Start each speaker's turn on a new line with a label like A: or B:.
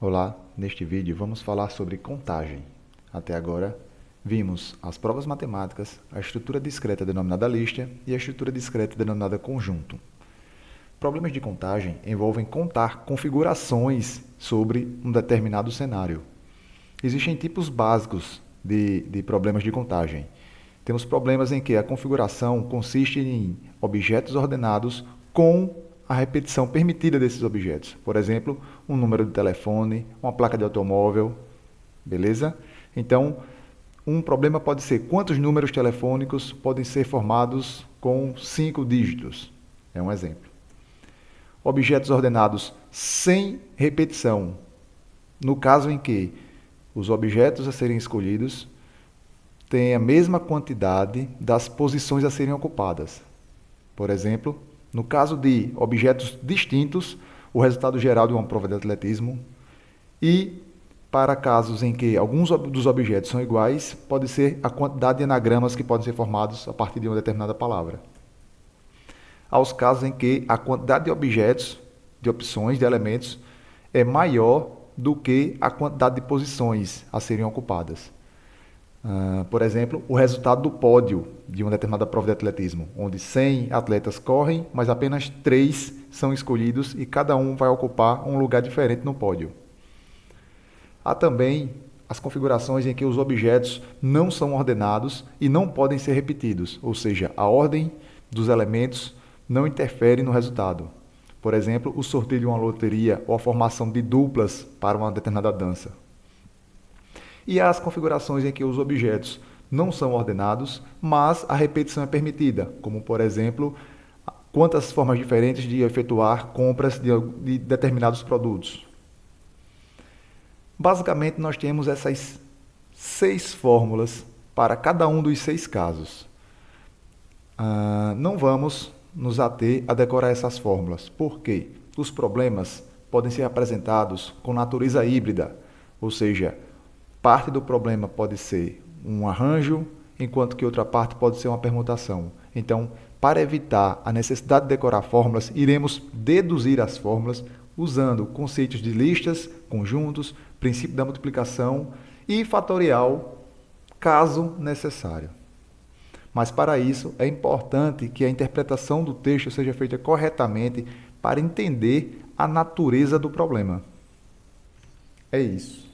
A: Olá, neste vídeo vamos falar sobre contagem. Até agora, vimos as provas matemáticas, a estrutura discreta denominada lista e a estrutura discreta denominada conjunto. Problemas de contagem envolvem contar configurações sobre um determinado cenário. Existem tipos básicos de problemas de contagem. Temos problemas em que a configuração consiste em objetos ordenados com a repetição permitida desses objetos. Por exemplo, um número de telefone, uma placa de automóvel, beleza? Então, um problema pode ser quantos números telefônicos podem ser formados com 5 dígitos. É um exemplo. Objetos ordenados sem repetição. No caso em que os objetos a serem escolhidos têm a mesma quantidade das posições a serem ocupadas. Por exemplo, no caso de objetos distintos, o resultado geral de uma prova de atletismo. E para casos em que alguns dos objetos são iguais, pode ser a quantidade de anagramas que podem ser formados a partir de uma determinada palavra. Aos casos em que a quantidade de objetos, de opções, de elementos, é maior do que a quantidade de posições a serem ocupadas. Por exemplo, o resultado do pódio de uma determinada prova de atletismo, onde 100 atletas correm, mas apenas 3 são escolhidos e cada um vai ocupar um lugar diferente no pódio. Há também as configurações em que os objetos não são ordenados e não podem ser repetidos, ou seja, a ordem dos elementos não interfere no resultado. Por exemplo, o sorteio de uma loteria ou a formação de duplas para uma determinada dança. E há as configurações em que os objetos não são ordenados, mas a repetição é permitida, como, por exemplo, quantas formas diferentes de efetuar compras de determinados produtos. Basicamente, nós temos essas 6 fórmulas para cada um dos 6 casos. Não vamos nos ater a decorar essas fórmulas, porque os problemas podem ser apresentados com natureza híbrida, ou seja, parte do problema pode ser um arranjo, enquanto que outra parte pode ser uma permutação. Então, para evitar a necessidade de decorar fórmulas, iremos deduzir as fórmulas usando conceitos de listas, conjuntos, princípio da multiplicação e fatorial, caso necessário. Mas para isso é importante que a interpretação do texto seja feita corretamente para entender a natureza do problema. É isso.